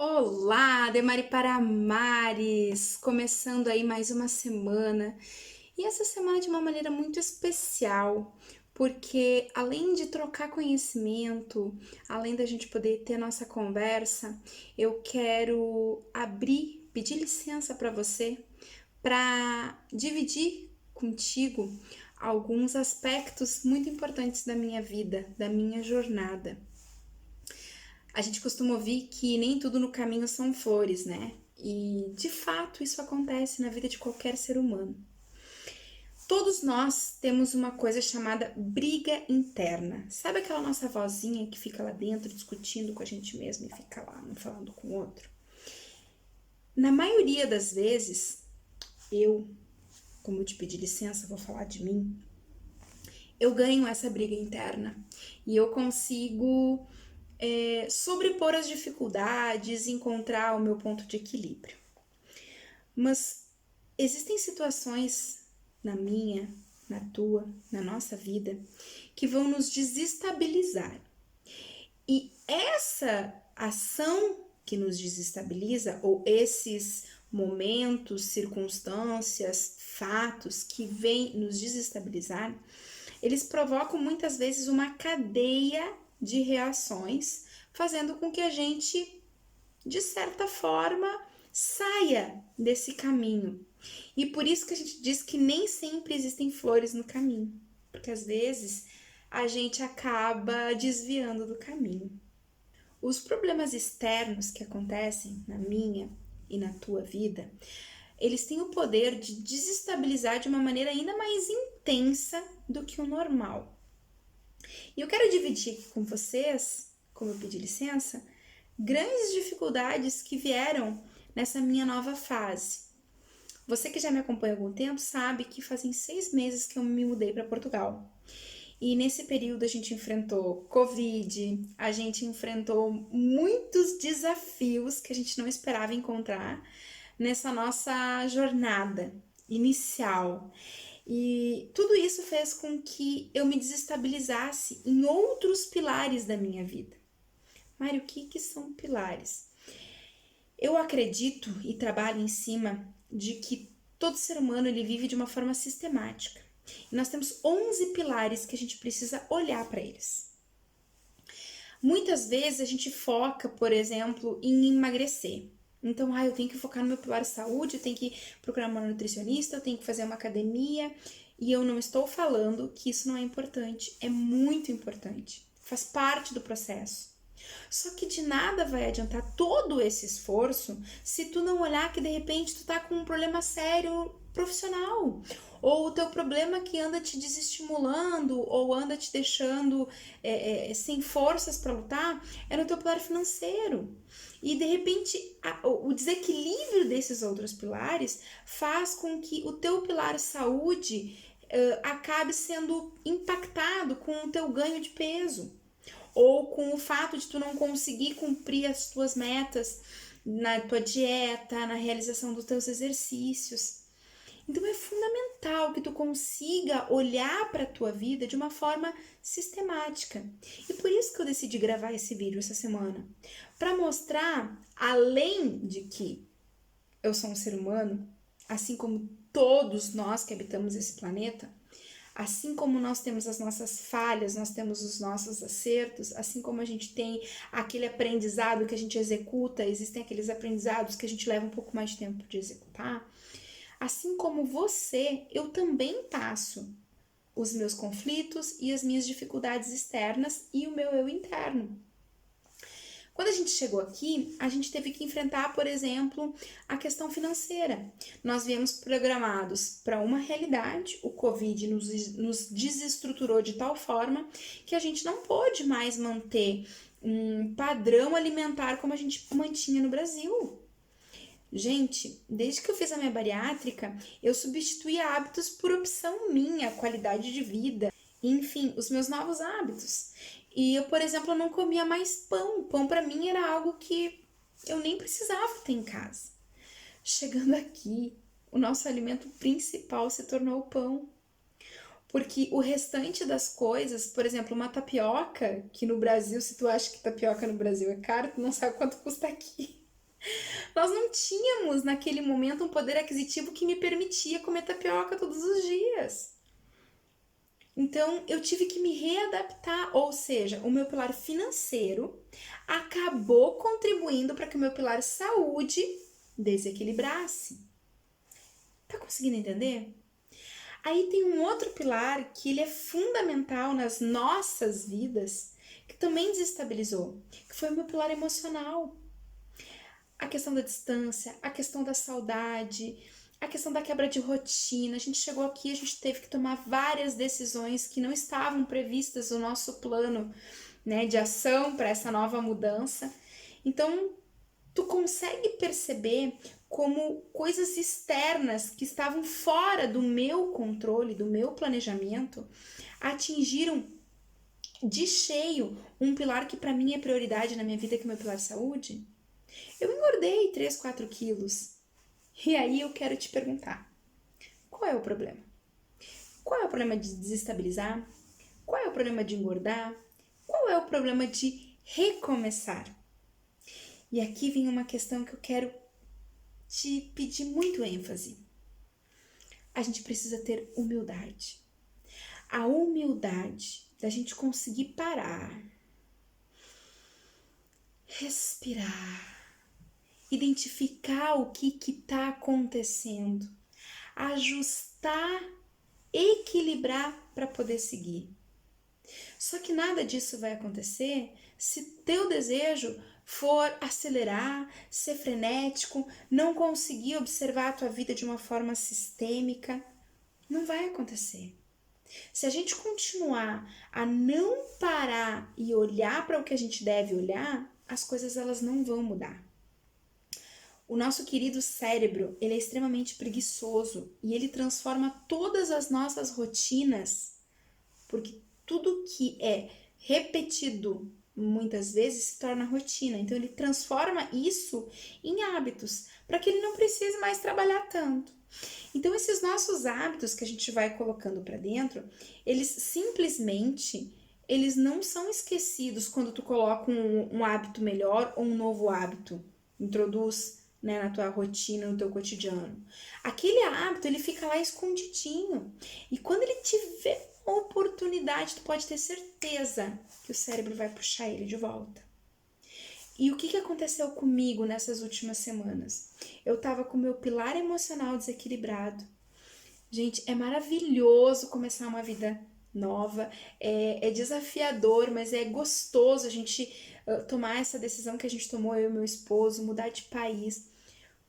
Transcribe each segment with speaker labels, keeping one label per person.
Speaker 1: Olá, Demari para Mares! Começando aí mais uma semana. E essa semana de uma maneira muito especial, porque além de trocar conhecimento, além da gente poder ter nossa conversa, eu quero pedir licença para você para dividir contigo alguns aspectos muito importantes da minha vida, da minha jornada. A gente costuma ouvir que nem tudo no caminho são flores, né? E de fato isso acontece na vida de qualquer ser humano. Todos nós temos uma coisa chamada briga interna. Sabe aquela nossa vozinha que fica lá dentro discutindo com a gente mesmo e fica lá um falando com o outro? Na maioria das vezes, eu, como eu te pedi licença, vou falar de mim, eu ganho essa briga interna e eu consigo sobrepor as dificuldades, encontrar o meu ponto de equilíbrio. Mas existem situações na minha, na tua, na nossa vida que vão nos desestabilizar. E essa ação que nos desestabiliza, ou esses momentos, circunstâncias, fatos que vêm nos desestabilizar, eles provocam muitas vezes uma cadeia de reações, fazendo com que a gente, de certa forma, saia desse caminho. E por isso que a gente diz que nem sempre existem flores no caminho, porque às vezes a gente acaba desviando do caminho. Os problemas externos que acontecem na minha e na tua vida, eles têm o poder de desestabilizar de uma maneira ainda mais intensa do que o normal. E eu quero dividir aqui com vocês, como eu pedi licença, grandes dificuldades que vieram nessa minha nova fase. Você que já me acompanha há algum tempo sabe que fazem 6 meses que eu me mudei para Portugal. E nesse período a gente enfrentou Covid, a gente enfrentou muitos desafios que a gente não esperava encontrar nessa nossa jornada inicial. E tudo isso fez com que eu me desestabilizasse em outros pilares da minha vida. Mário, o que são pilares? Eu acredito e trabalho em cima de que todo ser humano ele vive de uma forma sistemática. E nós temos 11 pilares que a gente precisa olhar para eles. Muitas vezes a gente foca, por exemplo, em emagrecer. Então, eu tenho que focar no meu pilar saúde, eu tenho que procurar uma nutricionista, eu tenho que fazer uma academia. E eu não estou falando que isso não é importante, é muito importante, faz parte do processo. Só que de nada vai adiantar todo esse esforço se tu não olhar que de repente tu tá com um problema sério profissional, ou o teu problema que anda te desestimulando ou anda te deixando sem forças para lutar é no teu pilar financeiro. E de repente o desequilíbrio desses outros pilares faz com que o teu pilar saúde acabe sendo impactado com o teu ganho de peso, ou com o fato de tu não conseguir cumprir as tuas metas na tua dieta, na realização dos teus exercícios. Então é fundamental que tu consiga olhar para a tua vida de uma forma sistemática. E por isso que eu decidi gravar esse vídeo essa semana, para mostrar, além de que eu sou um ser humano, assim como todos nós que habitamos esse planeta, assim como nós temos as nossas falhas, nós temos os nossos acertos, assim como a gente tem aquele aprendizado que a gente executa, existem aqueles aprendizados que a gente leva um pouco mais de tempo de executar. Assim como você, eu também passo os meus conflitos e as minhas dificuldades externas e o meu eu interno. Quando a gente chegou aqui, a gente teve que enfrentar, por exemplo, a questão financeira. Nós viemos programados para uma realidade, o Covid nos desestruturou de tal forma que a gente não pôde mais manter um padrão alimentar como a gente mantinha no Brasil. Gente, desde que eu fiz a minha bariátrica, eu substituí hábitos por opção minha, qualidade de vida, enfim, os meus novos hábitos. E eu, por exemplo, não comia mais pão. Pão para mim era algo que eu nem precisava ter em casa. Chegando aqui, o nosso alimento principal se tornou o pão. Porque o restante das coisas, por exemplo, uma tapioca, que no Brasil, se tu acha que tapioca no Brasil é caro, tu não sabe quanto custa aqui. Nós não tínhamos naquele momento um poder aquisitivo que me permitia comer tapioca todos os dias. Então eu tive que me readaptar, ou seja, o meu pilar financeiro acabou contribuindo para que o meu pilar saúde desequilibrasse. Tá conseguindo entender? Aí tem um outro pilar que ele é fundamental nas nossas vidas, que também desestabilizou, que foi o meu pilar emocional. A questão da distância, a questão da saudade, a questão da quebra de rotina. A gente chegou aqui, a gente teve que tomar várias decisões que não estavam previstas no nosso plano, né, de ação para essa nova mudança. Então, tu consegue perceber como coisas externas que estavam fora do meu controle, do meu planejamento, atingiram de cheio um pilar que para mim é prioridade na minha vida, que é o meu pilar saúde? Eu engordei 3, 4 quilos. E aí eu quero te perguntar, qual é o problema? Qual é o problema de desestabilizar? Qual é o problema de engordar? Qual é o problema de recomeçar? E aqui vem uma questão que eu quero te pedir muito ênfase. A gente precisa ter humildade. A humildade da gente conseguir parar, respirar, identificar o que está acontecendo, ajustar, equilibrar para poder seguir. Só que nada disso vai acontecer se teu desejo for acelerar, ser frenético, não conseguir observar a tua vida de uma forma sistêmica. Não vai acontecer. Se a gente continuar a não parar e olhar para o que a gente deve olhar, as coisas elas não vão mudar. O nosso querido cérebro, ele é extremamente preguiçoso e ele transforma todas as nossas rotinas, porque tudo que é repetido muitas vezes se torna rotina. Então ele transforma isso em hábitos, para que ele não precise mais trabalhar tanto. Então esses nossos hábitos que a gente vai colocando para dentro, eles simplesmente eles não são esquecidos quando tu coloca um hábito melhor ou um novo hábito, introduz, né, na tua rotina, no teu cotidiano. Aquele hábito, ele fica lá escondidinho. E quando ele tiver oportunidade, tu pode ter certeza que o cérebro vai puxar ele de volta. E o que aconteceu comigo nessas últimas semanas? Eu tava com o meu pilar emocional desequilibrado. Gente, é maravilhoso começar uma vida nova, é desafiador, mas é gostoso a gente tomar essa decisão que a gente tomou, eu e meu esposo, mudar de país.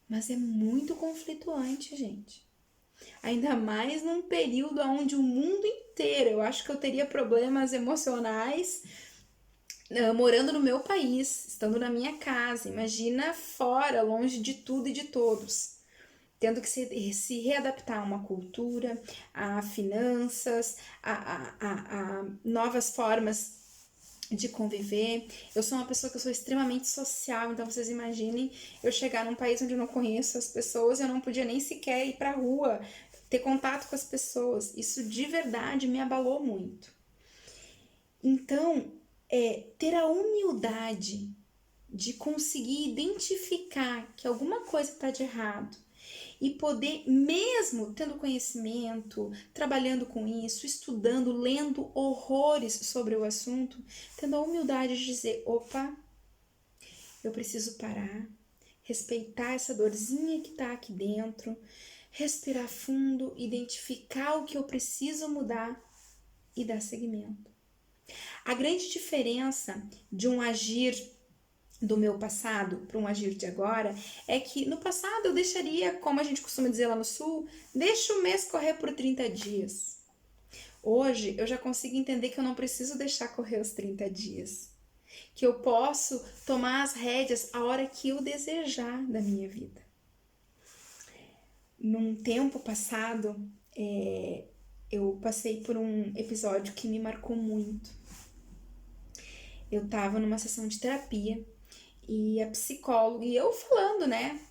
Speaker 1: Mas é muito conflituante, gente. Ainda mais num período onde o mundo inteiro, eu acho que eu teria problemas emocionais morando no meu país, estando na minha casa. Imagina fora, longe de tudo e de todos. Tendo que se readaptar a uma cultura, a finanças, a novas formas de conviver. Eu sou uma pessoa que eu sou extremamente social, então vocês imaginem eu chegar num país onde eu não conheço as pessoas e eu não podia nem sequer ir pra rua, ter contato com as pessoas. Isso de verdade me abalou muito. Então, ter a humildade de conseguir identificar que alguma coisa está de errado e poder, mesmo tendo conhecimento, trabalhando com isso, estudando, lendo horrores sobre o assunto, tendo a humildade de dizer, opa, eu preciso parar, respeitar essa dorzinha que está aqui dentro, respirar fundo, identificar o que eu preciso mudar e dar seguimento. A grande diferença de um agir do meu passado para um agir de agora é que no passado eu deixaria, como a gente costuma dizer lá no sul, deixa o mês correr por 30 dias. Hoje eu já consigo entender que eu não preciso deixar correr os 30 dias. Que eu posso tomar as rédeas a hora que eu desejar da minha vida. Num tempo passado, eu passei por um episódio que me marcou muito. Eu tava numa sessão de terapia e a psicóloga, e eu falando, né,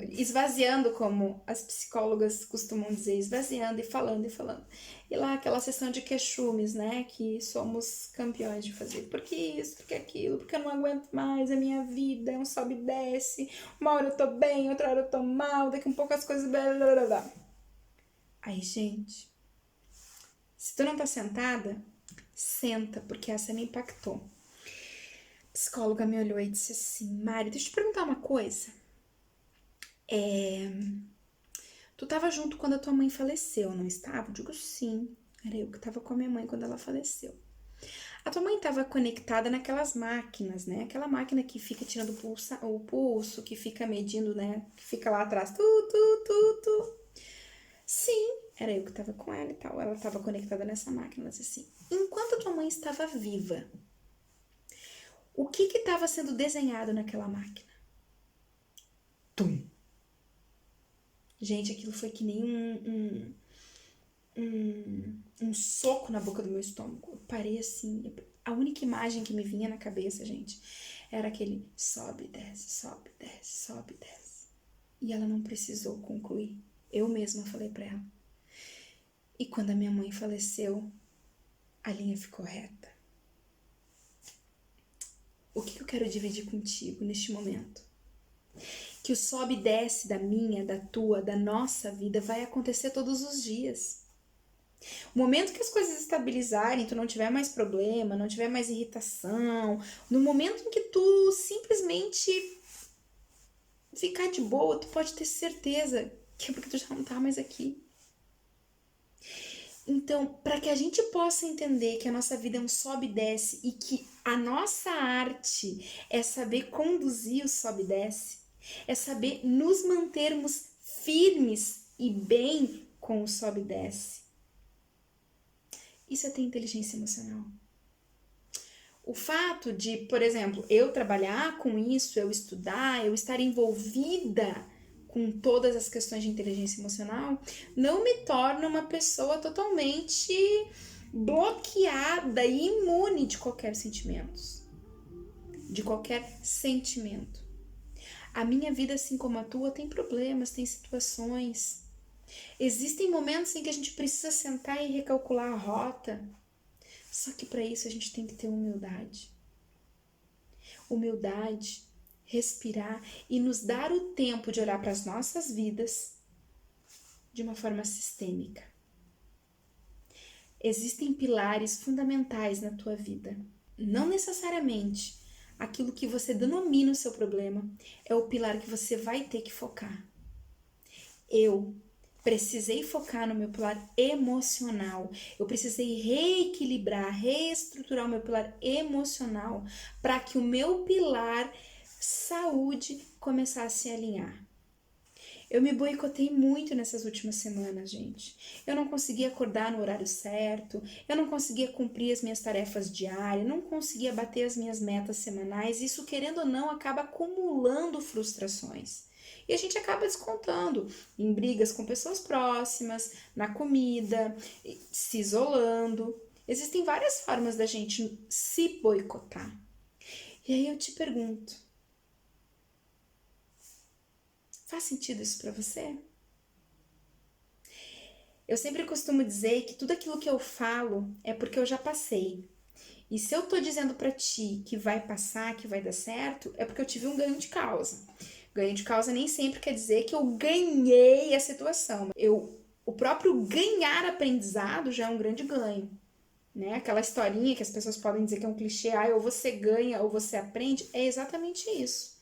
Speaker 1: esvaziando, como as psicólogas costumam dizer, esvaziando e falando e falando. E lá aquela sessão de queixumes, né, que somos campeões de fazer. Porque isso, porque aquilo, porque eu não aguento mais a minha vida, é um sobe e desce, uma hora eu tô bem, outra hora eu tô mal, daqui um pouco as coisas... Blá, blá, blá, blá. Aí, gente, se tu não tá sentada, senta, porque essa me impactou. A psicóloga me olhou e disse assim, Mari, deixa eu te perguntar uma coisa. Tu tava junto quando a tua mãe faleceu, não estava? Eu digo sim, era eu que tava com a minha mãe quando ela faleceu. A tua mãe tava conectada naquelas máquinas, né? Aquela máquina que fica tirando o pulso, que fica medindo, né? Que fica lá atrás, tu. Sim, era eu que tava com ela e tal. Ela tava conectada nessa máquina, ela disse assim, enquanto a tua mãe estava viva, o que estava sendo desenhado naquela máquina? Tum. Gente, aquilo foi que nem um soco na boca do meu estômago. Eu parei assim. A única imagem que me vinha na cabeça, gente, era aquele sobe, desce, sobe, desce, sobe, desce. E ela não precisou concluir. Eu mesma falei pra ela. E quando a minha mãe faleceu, a linha ficou reta. O que eu quero dividir contigo neste momento? Que o sobe e desce da minha, da tua, da nossa vida vai acontecer todos os dias. O momento que as coisas estabilizarem, tu não tiver mais problema, não tiver mais irritação, no momento em que tu simplesmente ficar de boa, tu pode ter certeza que é porque tu já não tá mais aqui. Então, para que a gente possa entender que a nossa vida é um sobe e desce e que a nossa arte é saber conduzir o sobe e desce, é saber nos mantermos firmes e bem com o sobe e desce. Isso é ter inteligência emocional. O fato de, por exemplo, eu trabalhar com isso, eu estudar, eu estar envolvida com todas as questões de inteligência emocional, não me torna uma pessoa totalmente bloqueada e imune de qualquer sentimento. De qualquer sentimento. A minha vida, assim como a tua, tem problemas, tem situações. Existem momentos em que a gente precisa sentar e recalcular a rota. Só que para isso a gente tem que ter humildade. Humildade, respirar e nos dar o tempo de olhar para as nossas vidas de uma forma sistêmica. Existem pilares fundamentais na tua vida. Não necessariamente aquilo que você denomina o seu problema é o pilar que você vai ter que focar. Eu precisei focar no meu pilar emocional. Eu precisei reequilibrar, reestruturar o meu pilar emocional para que o meu pilar saúde começasse a alinhar. Eu me boicotei muito nessas últimas semanas, gente. Eu não conseguia acordar no horário certo, eu não conseguia cumprir as minhas tarefas diárias, não conseguia bater as minhas metas semanais. Isso, querendo ou não, acaba acumulando frustrações. E a gente acaba descontando em brigas com pessoas próximas, na comida, se isolando. Existem várias formas da gente se boicotar. E aí eu te pergunto, faz sentido isso pra você? Eu sempre costumo dizer que tudo aquilo que eu falo é porque eu já passei. E se eu tô dizendo pra ti que vai passar, que vai dar certo, é porque eu tive um ganho de causa. Ganho de causa nem sempre quer dizer que eu ganhei a situação. O próprio ganhar aprendizado já é um grande ganho. Né? Aquela historinha que as pessoas podem dizer que é um clichê, ou você ganha ou você aprende, é exatamente isso.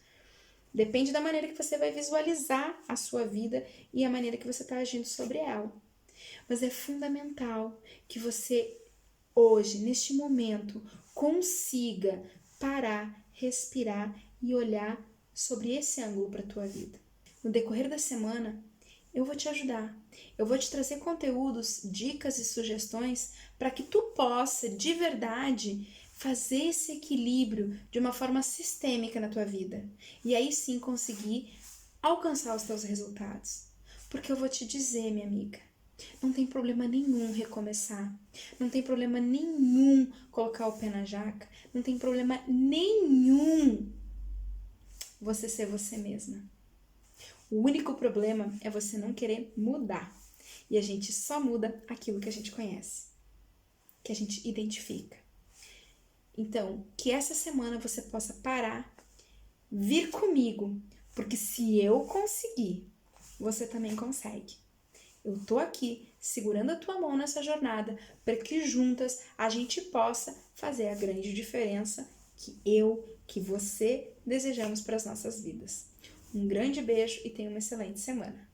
Speaker 1: Depende da maneira que você vai visualizar a sua vida e a maneira que você está agindo sobre ela. Mas é fundamental que você hoje, neste momento, consiga parar, respirar e olhar sobre esse ângulo para a tua vida. No decorrer da semana, eu vou te ajudar. Eu vou te trazer conteúdos, dicas e sugestões para que tu possa, de verdade, fazer esse equilíbrio de uma forma sistêmica na tua vida. E aí sim conseguir alcançar os teus resultados. Porque eu vou te dizer, minha amiga, não tem problema nenhum recomeçar. Não tem problema nenhum colocar o pé na jaca. Não tem problema nenhum você ser você mesma. O único problema é você não querer mudar. E a gente só muda aquilo que a gente conhece, que a gente identifica. Então, que essa semana você possa parar, vir comigo, porque se eu conseguir, você também consegue. Eu tô aqui segurando a tua mão nessa jornada para que juntas a gente possa fazer a grande diferença que você desejamos para as nossas vidas. Um grande beijo e tenha uma excelente semana.